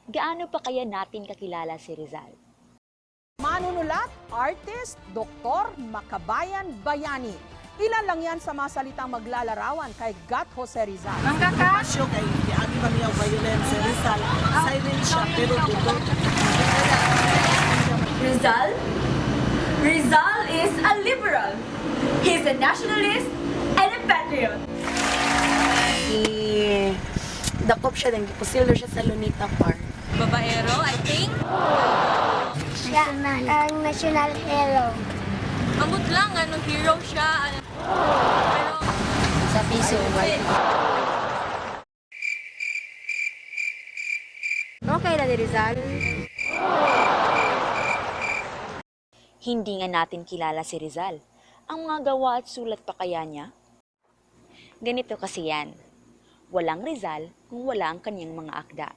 Gaano pa kaya natin kakilala si Rizal? Manunulat, artist, doktor, makabayan, bayani. Ilan lang yan sa mga salitang maglalarawan kay Gat Jose Rizal. Pasyo kay Agi Maniaw Violence Rizal. Silent siya pero tutok. Rizal? Rizal is a liberal. He's a nationalist and a patriot. Dakop siya din. Pusildo siya sa Lunita Park. Babaero, I think. Siya ang national hero. Amot lang, hero siya. Pero, Sa piso. Okay na ni Rizal. Hindi nga natin kilala si Rizal. Ang mga gawa at sulat pa kaya niya? Ganito kasi yan. Walang Rizal kung wala ang kanyang mga akda.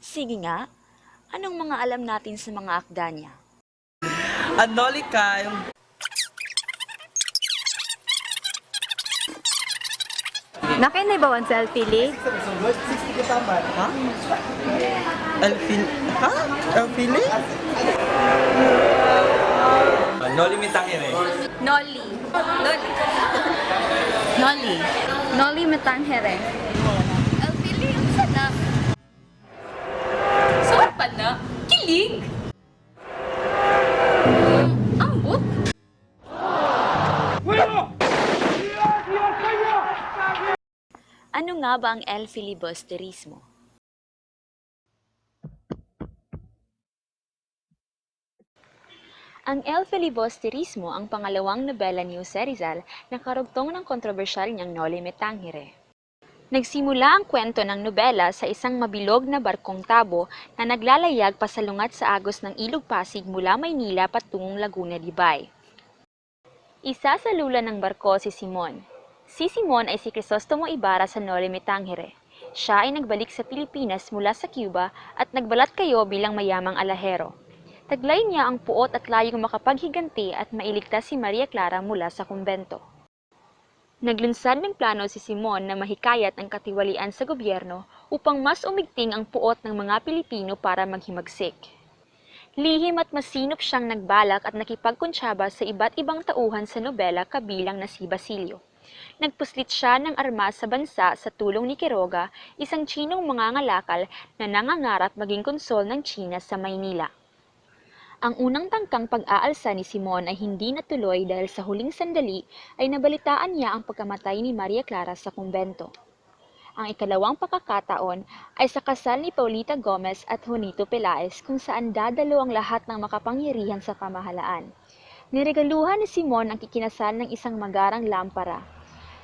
Sige nga, anong mga alam natin sa mga akda niya? Anolika, yung Nakinay ba ang selfie, Lee? ha? Alfili? Noli me tangere. Nolly. Nolly. Noli Metangere. Elfili, ang sana. Saan pa na? Kilig? Ambot? Ano nga ba ang El Filibusterismo? Ang El Filibusterismo ang pangalawang nobela ni Jose Rizal na karugtong ng kontrobersyal niyang Noli Me Tangere. Nagsimula ang kwento ng nobela sa isang mabilog na barkong tabo na naglalayag pasalungat sa agos ng Ilog Pasig mula Maynila patungong Laguna de Bay. Isa sa lula ng barko si Simon. Si Simon ay si Crisostomo Ibarra sa Noli Me Tangere. Siya ay nagbalik sa Pilipinas mula sa Cuba at nagbalat kayo bilang mayamang alahero. Taglay niya ang puot at layong makapaghiganti at mailigtas si Maria Clara mula sa kumbento. Naglunsad ng plano si Simon na mahikayat ang katiwalian sa gobyerno upang mas umigting ang puot ng mga Pilipino para maghimagsik. Lihim at masinop siyang nagbalak at nakipagkuntsaba sa iba't ibang tauhan sa nobela kabilang na si Basilio. Nagpuslit siya ng armas sa bansa sa tulong ni Quiroga, isang Tsinong mangangalakal na nangangarap maging konsol ng Tsina sa Maynila. Ang unang tangkang pag-aalsa ni Simon ay hindi natuloy dahil sa huling sandali ay nabalitaan niya ang pagkamatay ni Maria Clara sa kumbento. Ang ikalawang pagkakataon ay sa kasal ni Paulita Gomez at Juanito Pelaez kung saan dadalo ang lahat ng makapangyarihan sa pamahalaan. Niregaluhan ni Simon ang kikinasal ng isang magarang lampara.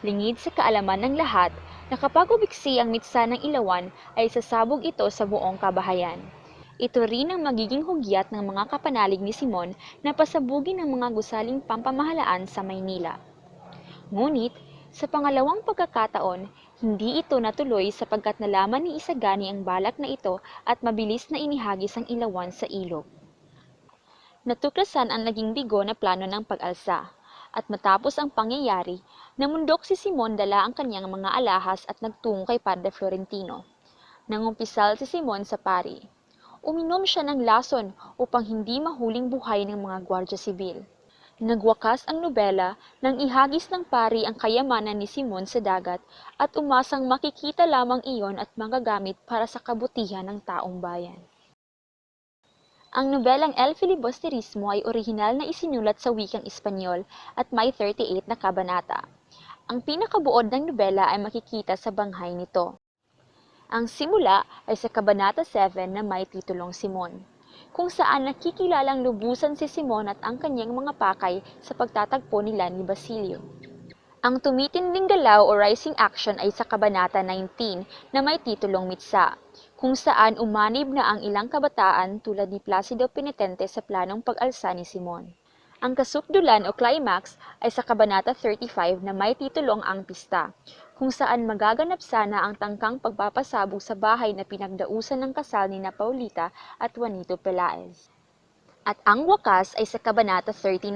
Lingid sa kaalaman ng lahat na kapag ubiksi ang mitsa ng ilawan ay sasabog ito sa buong kabahayan. Ito rin ang magiging hugyat ng mga kapanalig ni Simon na pasabugin ang mga gusaling pampamahalaan sa Maynila. Ngunit, sa pangalawang pagkakataon, hindi ito natuloy sapagkat nalaman ni Isagani ang balak na ito at mabilis na inihagis ang ilawan sa ilog. Natuklasan ang naging bigo na plano ng pag-alsa, at matapos ang pangyayari, namundok si Simon dala ang kanyang mga alahas at nagtungo kay Padre Florentino. Nangumpisal si Simon sa pari. Uminom siya ng lason upang hindi mahuling buhay ng mga gwardya sibil. Nagwakas ang nobela nang ihagis ng pari ang kayamanan ni Simon sa dagat at umasang makikita lamang iyon at magagamit para sa kabutihan ng taong bayan. Ang nobelang El Filibusterismo ay orihinal na isinulat sa wikang Espanyol at may 38 na kabanata. Ang pinakabuod ng nobela ay makikita sa banghay nito. Ang simula ay sa Kabanata 7 na may titulong Simon, kung saan nakikilalang lubusan si Simon at ang kanyang mga pakay sa pagtatagpo nila ni Basilio. Ang tumitinding galaw o rising action ay sa Kabanata 19 na may titulong Mitsa, kung saan umanib na ang ilang kabataan tulad ni Placido Penitente sa planong pag-alsa ni Simon. Ang kasukdulan o climax ay sa Kabanata 35 na may titulong Ang Pista, kung saan magaganap sana ang tangkang pagpapasabog sa bahay na pinagdausan ng kasal ni Paulita at Juanito Pelaez. At ang wakas ay sa Kabanata 39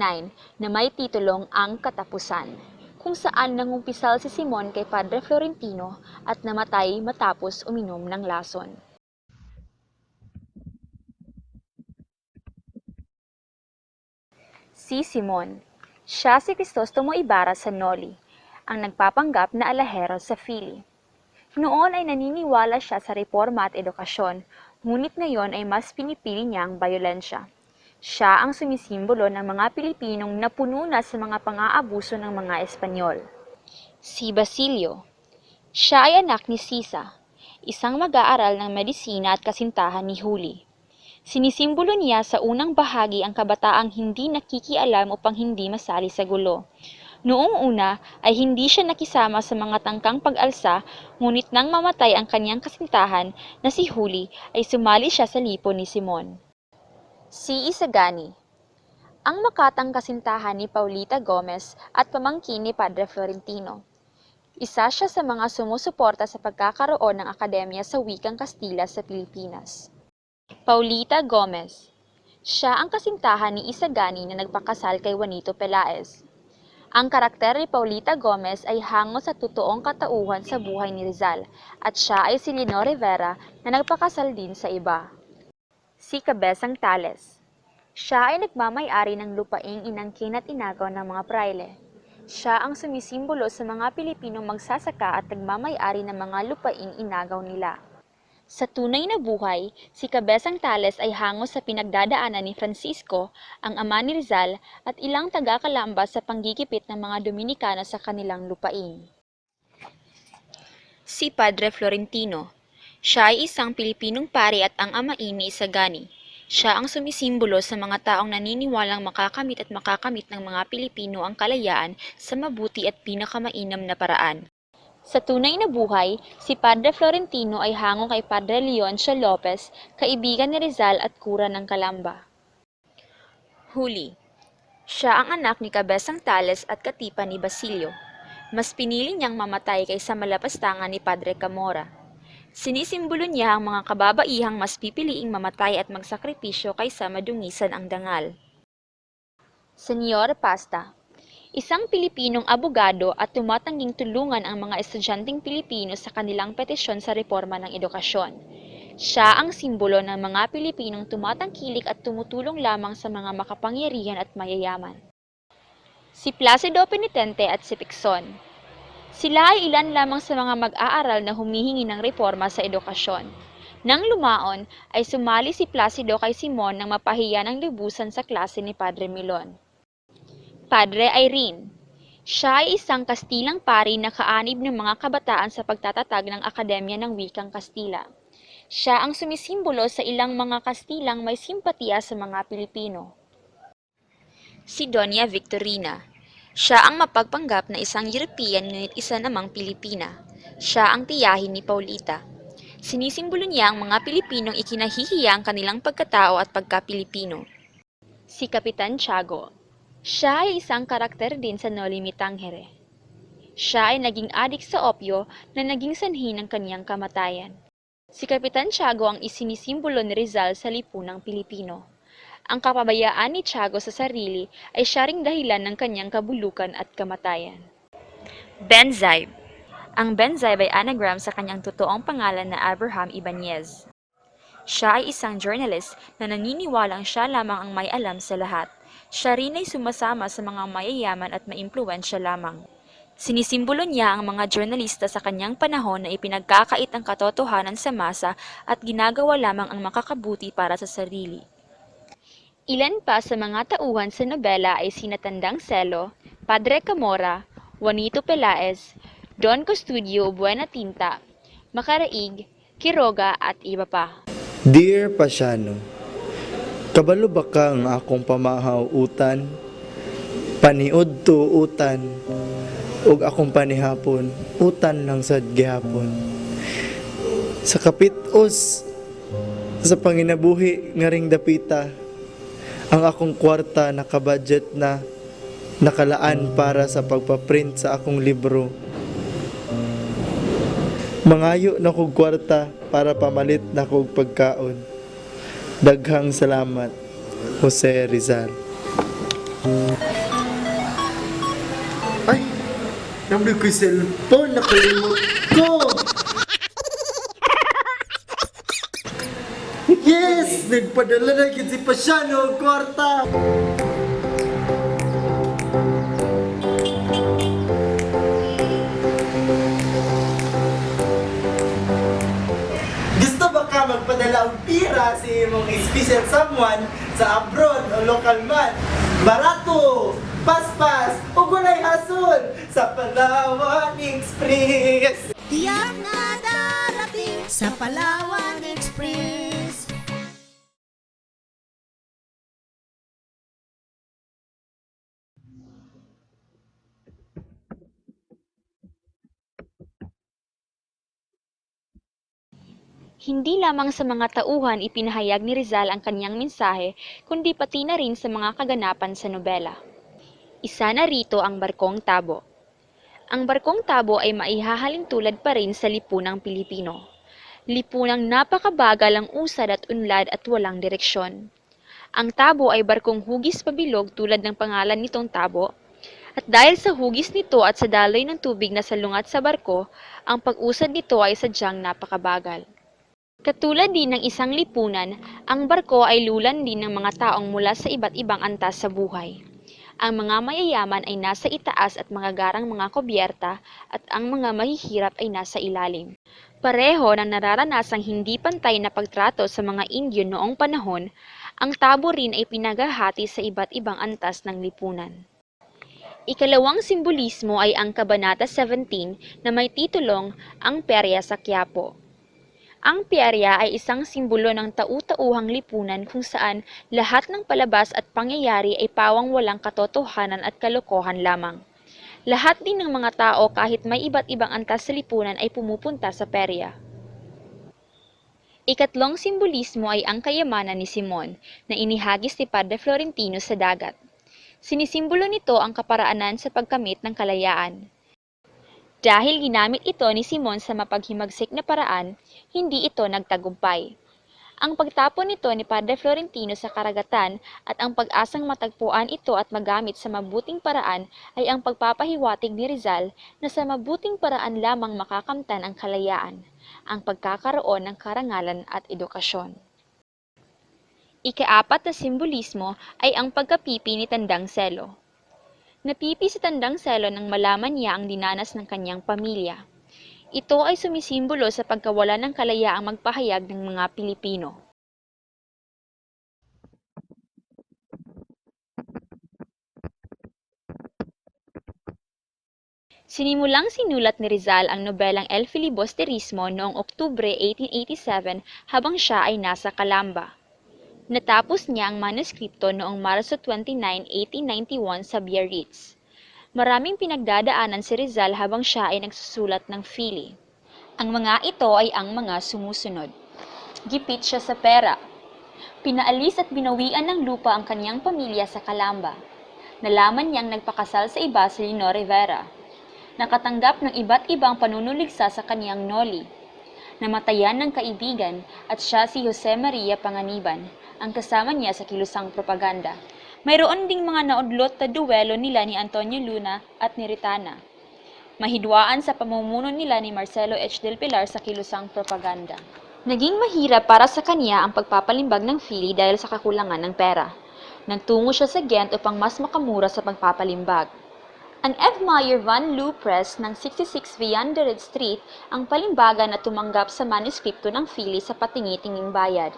na may titulong Ang Katapusan, kung saan nangumpisal si Simon kay Padre Florentino at namatay matapos uminom ng lason. Si Simon. Siya si Crisostomo Ibarra sa Noli, ang nagpapanggap na alahero sa Fili. Noon ay naniniwala siya sa reforma at edukasyon, ngunit ngayon ay mas pinipili niya ang bayolensya. Siya ang sumisimbolo ng mga Pilipinong napuno na sa mga pang-aabuso ng mga Espanyol. Si Basilio. Siya ay anak ni Sisa, isang mag-aaral ng medisina at kasintahan ni Huli. Sinisimbolo niya sa unang bahagi ang kabataang hindi nakikialam upang hindi masali sa gulo. Noong una ay hindi siya nakisama sa mga tangkang pag-alsa, ngunit nang mamatay ang kanyang kasintahan na si Huli ay sumali siya sa lipo ni Simon. Si Isagani. Ang makatang kasintahan ni Paulita Gomez at pamangkin ni Padre Florentino. Isa siya sa mga sumusuporta sa pagkakaroon ng akademya sa wikang Kastila sa Pilipinas. Paulita Gomez. Siya ang kasintahan ni Isagani na nagpakasal kay Juanito Pelaez. Ang karakter ni Paulita Gomez ay hango sa totoong katauhan sa buhay ni Rizal at siya ay si Lino Rivera na nagpakasal din sa iba. Si Cabezang Tales. Siya ay nagmamay-ari ng lupaing inangkin at inagaw ng mga praile. Siya ang sumisimbolo sa mga Pilipinong magsasaka at nagmamay-ari ng mga lupaing inagaw nila. Sa tunay na buhay, si Cabezang Tales ay hango sa pinagdadaanan ni Francisco, ang ama ni Rizal, at ilang taga-Calamba sa panggigipit ng mga Dominikano sa kanilang lupain. Si Padre Florentino. Siya ay isang Pilipinong pari at ang amain ni Isagani. Siya ang sumisimbolo sa mga taong naniniwalang makakamit at makakamit ng mga Pilipino ang kalayaan sa mabuti at pinakamainam na paraan. Sa tunay na buhay, si Padre Florentino ay hango kay Padre Leoncio Lopez, kaibigan ni Rizal at kura ng Calamba. Huli. Siya ang anak ni Cabezang Tales at katipa ni Basilio. Mas pinili niyang mamatay kaysa malapastangan ni Padre Camora. Sinisimbolo niya ang mga kababaihang mas pipiliing mamatay at magsakripisyo kaysa madungisan ang dangal. Senyor Pasta. Isang Pilipinong abogado at tumatangging tulungan ang mga estudyanteng Pilipino sa kanilang petisyon sa reforma ng edukasyon. Siya ang simbolo ng mga Pilipinong tumatangkilik at tumutulong lamang sa mga makapangyarihan at mayayaman. Si Placido Penitente at si Picson. Sila ay ilan lamang sa mga mag-aaral na humihingi ng reforma sa edukasyon. Nang lumaon, ay sumali si Placido kay Simon nang mapahiya ng lubusan sa klase ni Padre Milon. Padre Irene. Siya ay isang Kastilang pari na kaanib ng mga kabataan sa pagtatatag ng Akademya ng Wikang Kastila. Siya ang sumisimbolo sa ilang mga Kastilang may simpatiya sa mga Pilipino. Si Doña Victorina. Siya ang mapagpanggap na isang European ngunit isa namang Pilipina. Siya ang tiyahin ni Paulita. Sinisimbolo niya ang mga Pilipinong ikinahihiya ang kanilang pagkatao at pagka-Pilipino. Si Kapitan Tiago. Siya ay isang karakter din sa Noli Me Tangere. Siya ay naging adik sa opyo na naging sanhi ng kanyang kamatayan. Si Kapitan Tiago ang isinisimbolo ni Rizal sa lipunang Pilipino. Ang kapabayaan ni Tiago sa sarili ay siya ring dahilan ng kanyang kabulukan at kamatayan. Benzaib. Ang Benzaib ay anagram sa kanyang totoong pangalan na Abraham Ibanez. Siya ay isang journalist na naniniwalang siya lamang ang may alam sa lahat. Siya rin ay sumasama sa mga mayayaman at maimpluwensya lamang. Sinisimbolo niya ang mga journalista sa kanyang panahon na ipinagkakait ang katotohanan sa masa at ginagawa lamang ang makakabuti para sa sarili. Ilan pa sa mga tauhan sa nobela ay sina Tandang Celo, Padre Camora, Juanito Pelaez, Don Custodio Buenatinta, Macaraig, Quiroga at iba pa. Dear Pasiano, kabalo ba ka ang akong pamahaw-utan, paniod to utan, ug akong panihapon, utan lang sad gihapon. Sa kapit-os, sa panginabuhi nga ring dapita, ang akong kwarta nakabudget na nakalaan para sa pagpaprint sa akong libro. Mangayo na kog kwarta para pamalit na kog pagkaon. Daghang salamat, Jose Rizal. Ay, nabli ko'y cellphone, nakalimot ko! Yes! Nagpadala na yun si Pasiano, kwarta! ka magpadala og pira sa imong special someone sa abroad o local man. Barato, paspas, ug walay hasol sa Palawan Express. Tiyak na darating sa Palawan Express. Hindi lamang sa mga tauhan ipinahayag ni Rizal ang kanyang mensahe, kundi pati na rin sa mga kaganapan sa nobela. Isa na rito ang Barkong Tabo. Ang Barkong Tabo ay maihahalin tulad pa rin sa lipunang Pilipino. Lipunang napakabagal ang usad at unlad at walang direksyon. Ang tabo ay barkong hugis pabilog tulad ng pangalan nitong tabo, at dahil sa hugis nito at sa daloy ng tubig na salungat sa barko, ang pag-usad nito ay sadyang napakabagal. Katulad din ng isang lipunan, ang barko ay lulan din ng mga taong mula sa iba't ibang antas sa buhay. Ang mga mayayaman ay nasa itaas at magagarang mga kobyerta at ang mga mahihirap ay nasa ilalim. Pareho ng nararanasang hindi pantay na pagtrato sa mga Indio noong panahon, ang tabo rin ay pinagahati sa iba't ibang antas ng lipunan. Ikalawang simbolismo ay ang Kabanata 17 na may titulong Ang Perya sa Quiapo. Ang perya ay isang simbolo ng tau-tauhang lipunan kung saan lahat ng palabas at pangyayari ay pawang walang katotohanan at kalokohan lamang. Lahat din ng mga tao kahit may iba't ibang antas sa lipunan ay pumupunta sa perya. Ikatlong simbolismo ay ang kayamanan ni Simon na inihagis ni Padre Florentino sa dagat. Sinisimbolo nito ang kaparaanan sa pagkamit ng kalayaan. Dahil ginamit ito ni Simon sa mapaghimagsik na paraan, hindi ito nagtagumpay. Ang pagtapon nito ni Padre Florentino sa karagatan at ang pag-asang matagpuan ito at magamit sa mabuting paraan ay ang pagpapahiwatig ni Rizal na sa mabuting paraan lamang makakamtan ang kalayaan, ang pagkakaroon ng karangalan at edukasyon. Ikaapat na simbolismo ay ang pagkapipi ni Tandang Selo. Napipi si Tandang Selo nang malaman niya ang dinanas ng kanyang pamilya. Ito ay sumisimbolo sa pagkawala ng kalayaang magpahayag ng mga Pilipino. Sinimulang sinulat ni Rizal ang nobelang El Filibusterismo noong Oktubre 1887 habang siya ay nasa Calamba. Natapos niya ang manuskripto noong Marso 29, 1891 sa Biarritz. Maraming pinagdadaanan si Rizal habang siya ay nagsusulat ng Fili. Ang mga ito ay ang mga sumusunod. Gipit siya sa pera. Pinaalis at binawian ng lupa ang kanyang pamilya sa Calamba. Nalaman niyang nagpakasal sa iba si Leonor Rivera. Nakatanggap ng iba't ibang panunuligsa sa kanyang noli. Namatayan ng kaibigan at siya si Jose Maria Panganiban, ang kasama niya sa kilusang propaganda. Mayroon ding mga naudlot na duwelo nila ni Antonio Luna at ni Ritana. Mahidwaan sa pamumuno nila ni Marcelo H. del Pilar sa kilusang propaganda. Naging mahirap para sa kanya ang pagpapalimbag ng Fili dahil sa kakulangan ng pera. Nagtungo siya sa Ghent upang mas makamura sa pagpapalimbag. Ang F. Meyer van Loo Press ng 66 Viandered Street ang palimbagan na tumanggap sa manuskripto ng Fili sa patingi-tinging bayad.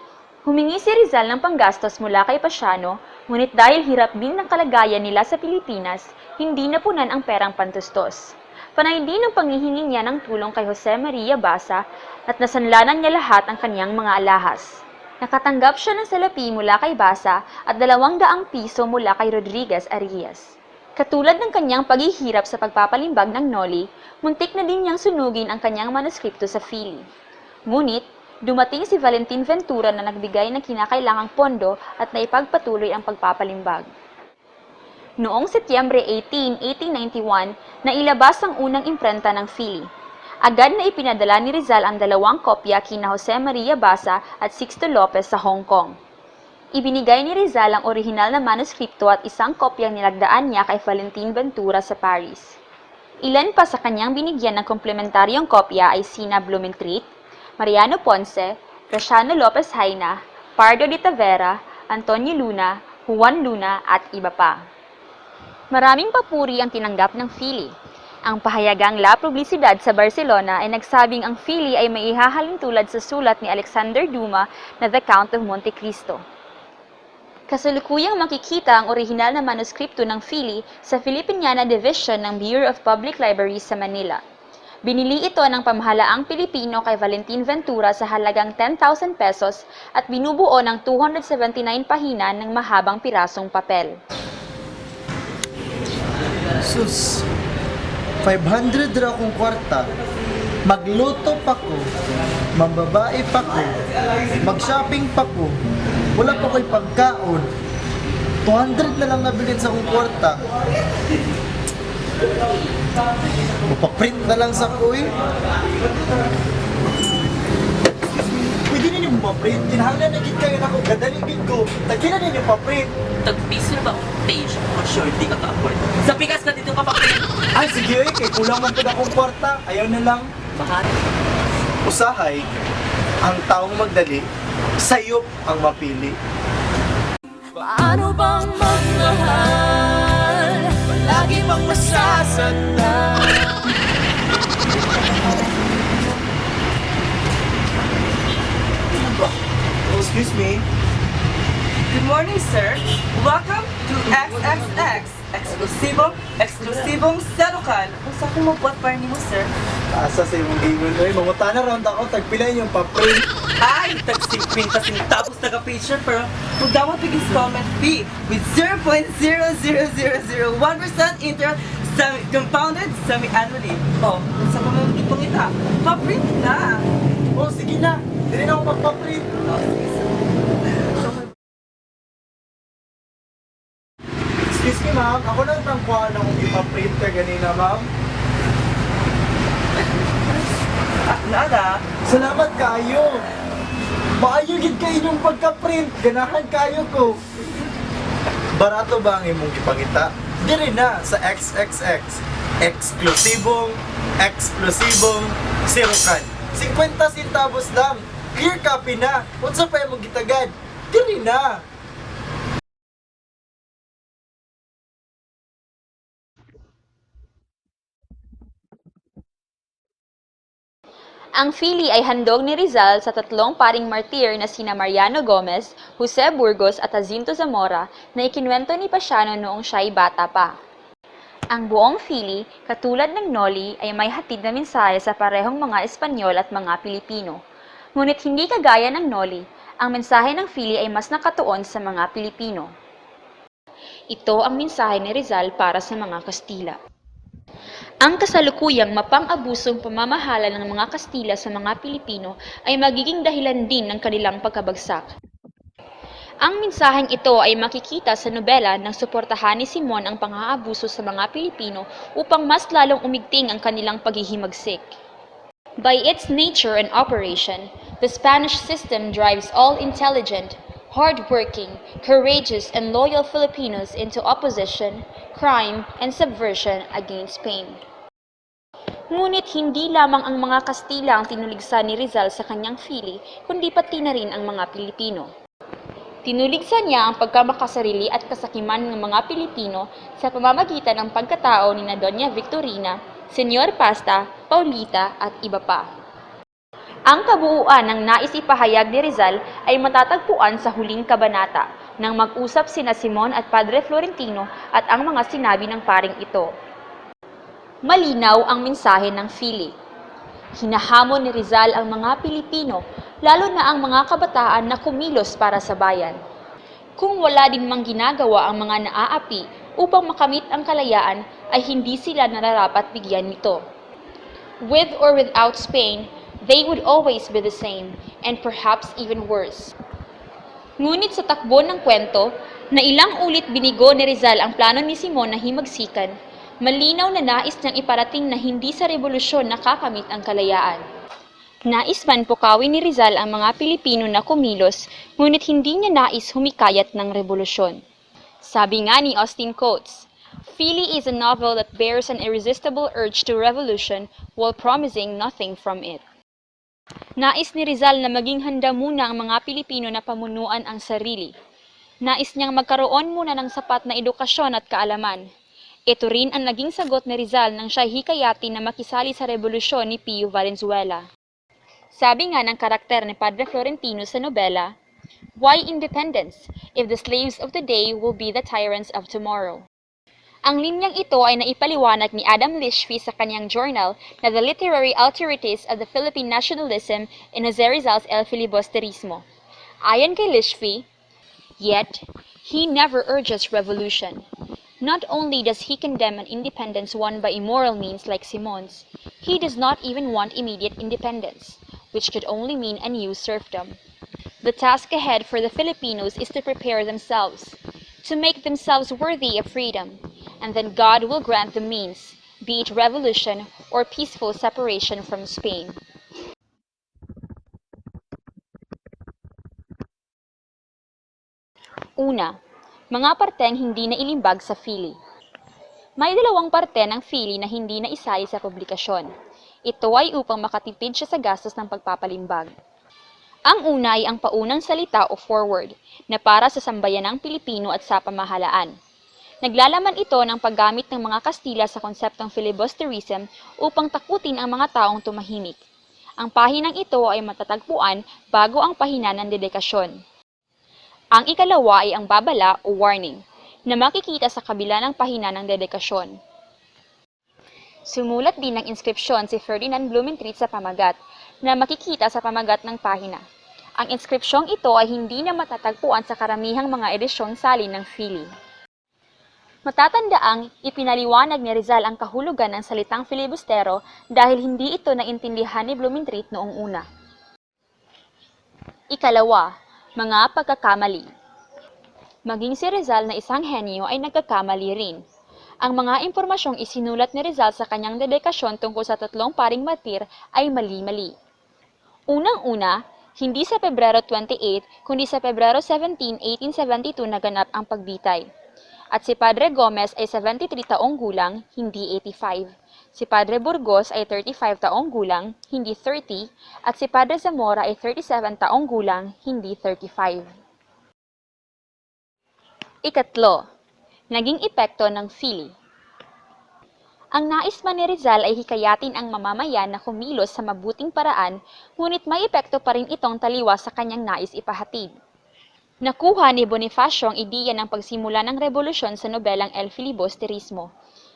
Humingi si Rizal ng panggastos mula kay Pasiano, ngunit dahil hirap din ng kalagayan nila sa Pilipinas, hindi napunan ang perang pantustos. Panay din ang panghihingi niya ng tulong kay Jose Maria Basa at nasanlanan niya lahat ang kanyang mga alahas. Nakatanggap siya ng salapi mula kay Basa at 200 piso mula kay Rodriguez Arias. Katulad ng kanyang paghihirap sa pagpapalimbag ng Noli, muntik na din niyang sunugin ang kanyang manuskripto sa Fili. Ngunit, dumating si Valentin Ventura na nagbigay ng kinakailangang pondo at naipagpatuloy ang pagpapalimbag. Noong Setyembre 18, 1891, nailabas ang unang imprenta ng Fili. Agad na ipinadala ni Rizal ang 2 kopya kina Jose Maria Basa at Sixto Lopez sa Hong Kong. Ibinigay ni Rizal ang orihinal na manuskripto at 1 kopyang nilagdaan niya kay Valentin Ventura sa Paris. Ilan pa sa kanyang binigyan ng komplementaryong kopya ay sina Blumentritt, Mariano Ponce, Graciano Lopez Haina, Pardo de Tavera, Antonio Luna, Juan Luna at iba pa. Maraming papuri ang tinanggap ng Fili. Ang pahayagang La Publicidad sa Barcelona ay nagsabing ang Philly ay may ihahalin tulad sa sulat ni Alexander Dumas na The Count of Monte Cristo. Kasalukuyang makikita ang orihinal na manuskripto ng Philly sa Filipiniana Division ng Bureau of Public Libraries sa Manila. Binili ito ng pamahalaang Pilipino kay Valentin Ventura sa halagang 10,000 pesos at binubuo ng 279 pahina ng mahabang pirasong papel. Sus, 500 ra akong kwarta. Magluto pa ko, mambabae pa ko, mag-shopping pa ko, wala pa ko'y pagkaon. 200 na lang nabilin sa akong kwarta. Mapaprint na lang sa kuy. Pwede na niyo mapaprint. Kinahanglan na gid kayo na ako. Gadaligid ko. Tagkina na niyo paprint. Tag-piso na ba akong page? For sure, di ka ka-afford. Sa pikas ka dito ka pa. Ay, sige eh. Kay kulang man po na akong kwarta. Ayaw na lang. Mahal. Usahay, ang taong magdali, sayop ang mapili. Paano bang magmahal? Palagi bang masasaktan? Oh, excuse me. Good morning, sir. Welcome to XXX. Eksklusibong selokan. Kung sa kong mabuhat pa rin mo, sir. Asa sa imong gingon. Ay, mamuta na round ako. Tagpilay yung paprint. Ay, tag-60 kasi tapos taga-picture pero magdamot yung installment fee with 0.00001% interest compounded semi-annually. Oh, sa pamamagitan itong ita, pa-print na. Oh, sige na. Hindi na ako magpaprint. Oh, sige, sir. Excuse me, ma'am. Ako lang tangkuhan akong ipaprint ka ganina, ma'am. Nada. Salamat kayo. Maayo gid kayo yung pagka-print. Ganahan kayo ko. Barato ba ang imong ipangita? Diri na sa XXX. Eksklusibong sirukan. 50 centavos lang. Clear copy na. Unsa pa imong gitagad? Diri na. Ang Philly ay handog ni Rizal sa tatlong paring martir na sina Mariano Gomez, Jose Burgos at Jacinto Zamora na ikinwento ni Pasiano noong siya'y bata pa. Ang buong Philly, katulad ng Noli, ay may hatid na mensahe sa parehong mga Espanyol at mga Pilipino. Ngunit hindi kagaya ng Noli, ang mensahe ng Philly ay mas nakatuon sa mga Pilipino. Ito ang mensahe ni Rizal para sa mga Kastila. Ang kasalukuyang mapang-abusong pamamahala ng mga Kastila sa mga Pilipino ay magiging dahilan din ng kanilang pagkabagsak. Ang mensaheng ito ay makikita sa nobela nang suportahan ni Simon ang pang-aabuso sa mga Pilipino upang mas lalong umigting ang kanilang paghihimagsik. By its nature and operation, the Spanish system drives all intelligent, hard-working, courageous, and loyal Filipinos into opposition, crime, and subversion against Spain. Ngunit hindi lamang ang mga Kastila ang tinuligsa ni Rizal sa kanyang Philly, kundi pati na rin ang mga Pilipino. Tinuligsa niya ang pagkamakasarili at kasakiman ng mga Pilipino sa pamamagitan ng pagkatao ni na Doña Victorina, Senyor Pasta, Paulita, at iba pa. Ang kabuuan ng nais ipahayag ni Rizal ay matatagpuan sa huling kabanata nang mag-usap sina Simon at Padre Florentino at ang mga sinabi ng paring ito. Malinaw ang mensahe ng Philly. Hinahamon ni Rizal ang mga Pilipino, lalo na ang mga kabataan na kumilos para sa bayan. Kung wala din mang ginagawa ang mga naaapi upang makamit ang kalayaan, ay hindi sila nararapat bigyan nito. With or without Spain, they would always be the same, and perhaps even worse. Ngunit sa takbo ng kwento, na ilang ulit binigo ni Rizal ang plano ni Simon na himagsikan, malinaw na nais niyang iparating na hindi sa revolusyon nakakamit ang kalayaan. Nais man pukawin ni Rizal ang mga Pilipino na kumilos, ngunit hindi niya nais humikayat ng revolusyon. Sabi nga ni Austin Coates, Philly is a novel that bears an irresistible urge to revolution while promising nothing from it. Nais ni Rizal na maging handa muna ang mga Pilipino na pamunuan ang sarili. Nais niyang magkaroon muna ng sapat na edukasyon at kaalaman. Ito rin ang naging sagot ni Rizal nang siya hikayatin na makisali sa revolusyon ni Pio Valenzuela. Sabi nga ng karakter ni Padre Florentino sa nobela, "Why independence if the slaves of today will be the tyrants of tomorrow?" Ang linyang ito ay naipaliwanag ni Adam Lishfi sa kanyang journal na The Literary Authorities of the Philippine Nationalism in Jose Rizal's El Filibusterismo. Ayon kay Lishfi, "Yet, he never urges revolution. Not only does he condemn an independence won by immoral means like Simon's, he does not even want immediate independence, which could only mean a new serfdom. The task ahead for the Filipinos is to prepare themselves, to make themselves worthy of freedom, and then God will grant the means, be it revolution or peaceful separation from Spain." Una, mga parteng hindi na ilimbag sa Philly. May dalawang parte ng Philly na hindi na isali sa publikasyon. Ito ay upang makatipid siya sa gastos ng pagpapalimbag. Ang una ay ang paunang salita o foreword na para sa sambayanang Pilipino at sa pamahalaan. Naglalaman ito ng paggamit ng mga Kastila sa konseptong filibusterism upang takutin ang mga taong tumahimik. Ang pahinang ito ay matatagpuan bago ang pahina ng dedikasyon. Ang ikalawa ay ang babala o warning, na makikita sa kabila ng pahina ng dedikasyon. Sumulat din ng inskripsyon si Ferdinand Blumentritt sa pamagat, na makikita sa pamagat ng pahina. Ang inskripsyong ito ay hindi na matatagpuan sa karamihang mga edisyong salin ng Philly. Matatandaang ipinaliwanag ni Rizal ang kahulugan ng salitang filibustero dahil hindi ito naintindihan ni Blumentritt noong una. Ikalawa, mga pagkakamali. Maging si Rizal na isang henyo ay nagkakamali rin. Ang mga impormasyong isinulat ni Rizal sa kanyang dedikasyon tungkol sa 3 paring martir ay mali-mali. Unang-una, hindi sa Pebrero 28, kundi sa Pebrero 17, 1872 naganap ang pagbitay. At si Padre Gomez ay 73 taong gulang, hindi 85. Si Padre Burgos ay 35 taong gulang, hindi 30, at si Padre Zamora ay 37 taong gulang, hindi 35. Ikatlo, naging epekto ng Philly. Ang nais man ni Rizal ay hikayatin ang mamamayan na kumilos sa mabuting paraan, ngunit may epekto pa rin itong taliwas sa kanyang nais ipahatid. Nakuha ni Bonifacio ang ideya ng pagsimula ng revolusyon sa nobelang El Filibusterismo.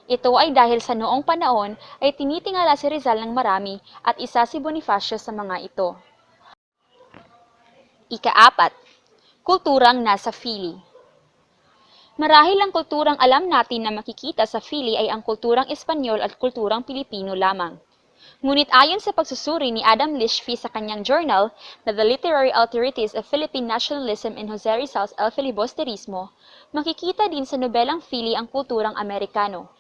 Ito ay dahil sa noong panahon ay tinitingala si Rizal ng marami at isa si Bonifacio sa mga ito. Ika-4, kulturang nasa Philly. Marahil ang kulturang alam natin na makikita sa Philly ay ang kulturang Espanyol at kulturang Pilipino lamang. Ngunit ayon sa pagsusuri ni Adam Lishfi sa kanyang journal na The Literary Authorities of Philippine Nationalism in Jose Rizal's El Filibusterismo, makikita din sa nobelang Philly ang kulturang Amerikano.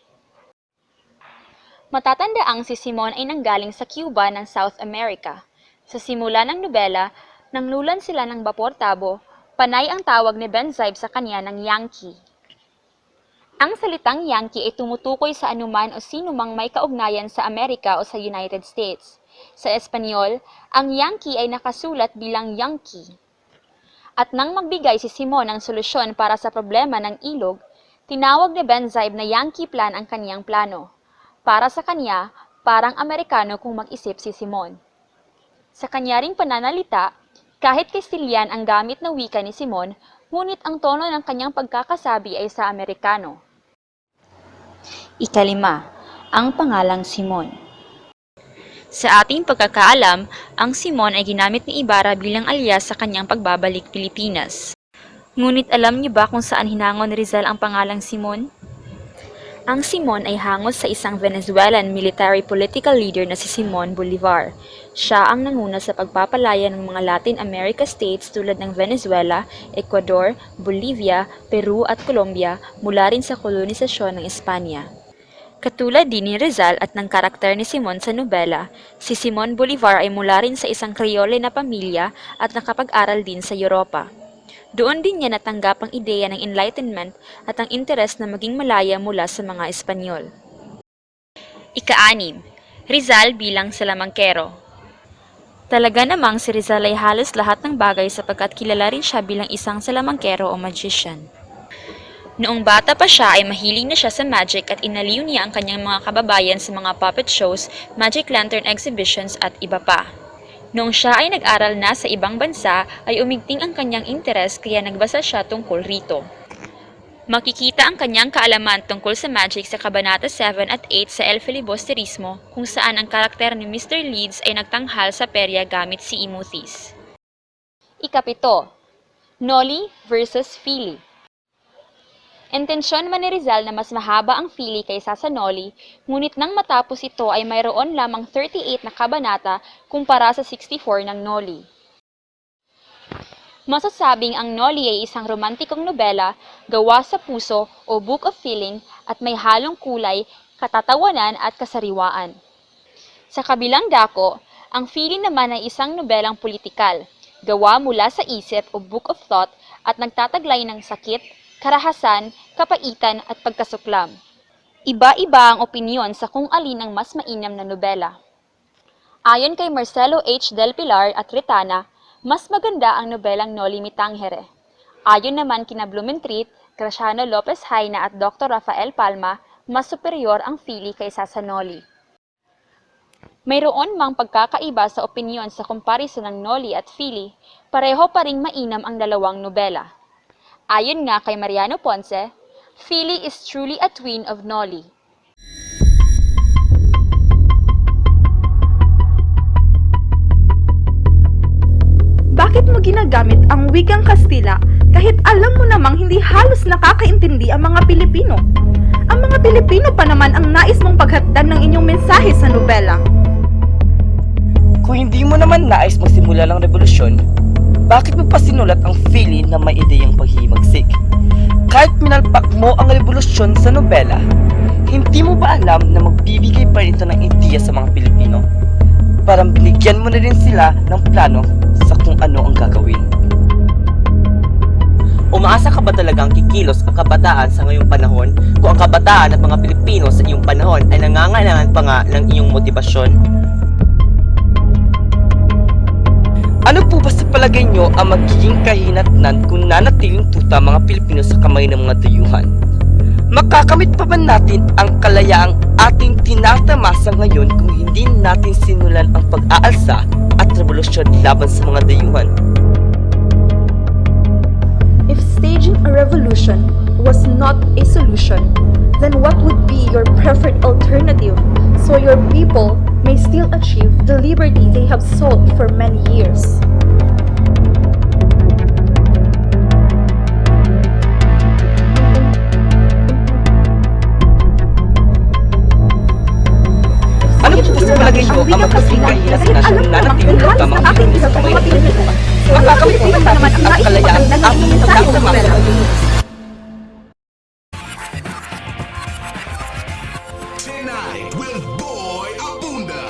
Matatandaang si Simon ay nanggaling sa Cuba ng South America. Sa simula ng nobela, nanglulan sila ng Bapor Tabo, panay ang tawag ni Benzaib sa kanya ng Yankee. Ang salitang Yankee ay tumutukoy sa anuman o sinumang may kaugnayan sa Amerika o sa United States. Sa Espanyol, ang Yankee ay nakasulat bilang Yankee. At nang magbigay si Simon ng solusyon para sa problema ng ilog, tinawag ni Benzaib na Yankee Plan ang kaniyang plano. Para sa kanya, parang Amerikano kung mag-isip si Simon. Sa kanya ring pananalita, kahit Kastilyan ang gamit na wika ni Simon, ngunit ang tono ng kanyang pagkakasabi ay sa Amerikano. Ikalima, ang pangalang Simon. Sa ating pagkakaalam, ang Simon ay ginamit ni Ibarra bilang alias sa kanyang pagbabalik Pilipinas. Ngunit alam niyo ba kung saan hinangon ni Rizal ang pangalang Simon? Ang Simon ay hangos sa isang Venezuelan military political leader na si Simon Bolivar. Siya ang nanguna sa pagpapalaya ng mga Latin America states tulad ng Venezuela, Ecuador, Bolivia, Peru at Colombia mula rin sa kolonisasyon ng Espanya. Katulad din ni Rizal at ng karakter ni Simon sa nobela, si Simon Bolivar ay mula rin sa isang Kreyole na pamilya at nakapag-aral din sa Europa. Doon din niya natanggap ang ideya ng Enlightenment at ang interes na maging malaya mula sa mga Espanyol. Ika-6, Rizal bilang salamangkero. Talaga namang si Rizal ay halos lahat ng bagay sapagkat kilala rin siya bilang isang salamangkero o magician. Noong bata pa siya ay mahilig na siya sa magic at inaliw niya ang kanyang mga kababayan sa mga puppet shows, magic lantern exhibitions at iba pa. Noong siya ay nag-aral na sa ibang bansa ay umigting ang kanyang interes kaya nagbasa siya tungkol rito. Makikita ang kanyang kaalaman tungkol sa magic sa Kabanata 7 at 8 sa El Filibusterismo kung saan ang karakter ni Mr. Leeds ay nagtanghal sa perya gamit si Imuthis. Ikapito, Noli versus Fili. Intensyon man ni Rizal na mas mahaba ang Fili kaysa sa Noli, ngunit nang matapos ito ay mayroon lamang 38 na kabanata kumpara sa 64 ng Noli. Masasabing ang Noli ay isang romantikong nobela, gawa sa puso o book of feeling at may halong kulay, katatawanan at kasariwaan. Sa kabilang dako, ang Fili naman ay isang nobelang politikal, gawa mula sa isip o book of thought at nagtataglay ng sakit, karahasan, kapaitan at pagkasuklam. Iba-iba ang opinyon sa kung alin ang mas mainam na nobela. Ayon kay Marcelo H. Del Pilar at Retana, mas maganda ang nobelang Noli Me Tangere. Ayon naman kina Blumentritt, Graciano Lopez Haina at Dr. Rafael Palma, mas superior ang Fili kaysa sa Noli. Mayroon mang pagkakaiba sa opinyon sa comparison ng Noli at Fili, pareho pa ring mainam ang dalawang nobela. Ayon nga kay Mariano Ponce, Fili is truly a twin of Noli. Bakit mo ginagamit ang wikang Kastila kahit alam mo namang hindi halos nakakaintindi ang mga Pilipino? Ang mga Pilipino pa naman ang nais mong paghatdan ng inyong mensahe sa nobela. Kung hindi mo naman nais magsimula ng revolusyon, bakit mo pa sinulat ang Fili na may ideyang paghihimagsik? Kahit minalpak mo ang revolusyon sa nobela, hindi mo ba alam na magbibigay pa rin ito ng ideya sa mga Pilipino? Parang binigyan mo na rin sila ng plano sa kung ano ang gagawin. Umaasa ka ba talagang kikilos ang kabataan sa ngayong panahon kung ang kabataan at mga Pilipino sa iyong panahon ay nangangailangan pa nga ng iyong motibasyon? Ano po ba sa palagay nyo ang magiging kahinatnan kung nanatiling tuta mga Pilipino sa kamay ng mga dayuhan? Makakamit pa ba natin ang kalayaang ating tinatamasa ngayon kung hindi natin sinulan ang pag-aalsa at revolusyon laban sa mga dayuhan? If staging a revolution was not a solution, then what would be your preferred alternative so your people may still achieve the liberty they have sought for many years? Ano po sa palagay nyo ang magiging kahinatnan kung nanatiling tuta mga Pilipino sa kamay ng mga dayuhan? Makakamit pa ba natin ang kalayaang ating tinatamasa? Tonight with Boy Abunda.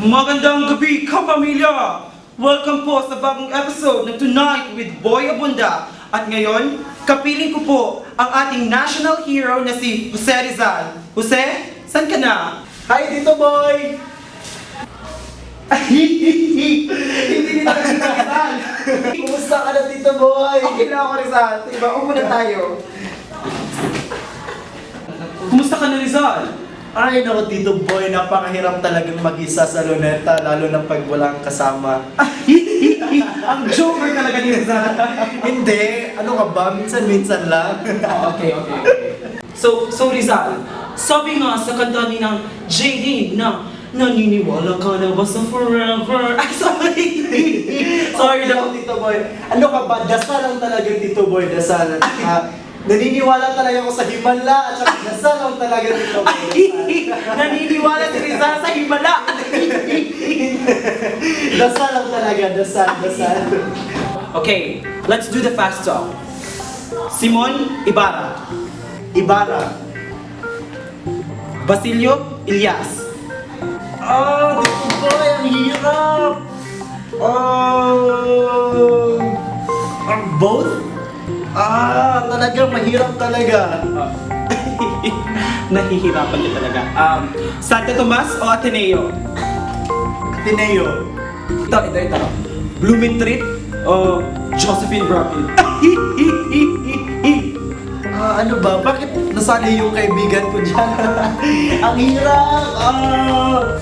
Magandang gabi, kapamilya! Welcome po sa bagong episode ng Tonight with Boy Abunda. At ngayon, kapiling ko po ang ating national hero na si Jose Rizal. Jose, saan ka na? Hi, Tito Boy! Hindi nila kasi Rizal. Kumusta ka na, Tito Boy? Okay na ako, Rizal. Diba, upo na tayo. Kumusta ka na, Rizal? Ay, naku, Tito Boy, napakahirap talagang mag-isa sa luneta, lalo na pag walang kasama. Ang joker talaga ni Rizal. Hindi, ano ka ba? Minsan-minsan lang. Okay. So Rizal, sabi nga sa kanta ni ng JD na naniniwala ka na ba sa forever? Ay, sorry! Sorry Naku, na. Tito Boy. Ano ka ba? Dasal lang talaga, Tito Boy, dasal. Naniniwala talaga ako sa Himala at saka dasal lang talaga, Tito Boy. Naniniwala si Rizal sa himala. Dasal lang talaga, dasal. Okay, let's do the fast talk. Simon Ibarra. Basilio Ilyas. Tito Boy, ang hirap! Both? Talagang mahirap talaga. Nahihirapan ka talaga. Santo Tomas o Ateneo? Ateneo. Ito. Blumentritt o Josephine Bracken? Ano ba? Bakit nasali yung kaibigan ko dyan? Ang hirap!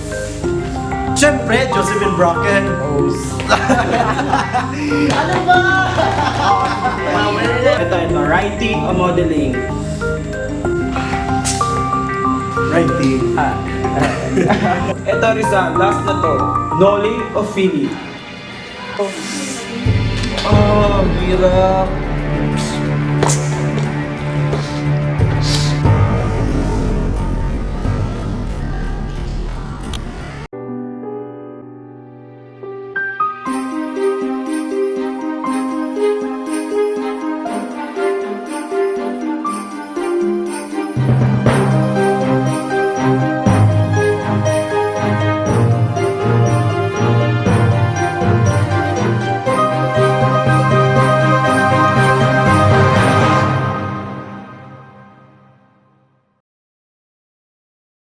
Siyempre, Josephine Bracken. Ano ba? Ito, writing o modeling? Writing. Ito, Rizal, last na to. Noli o Philly? Hirap.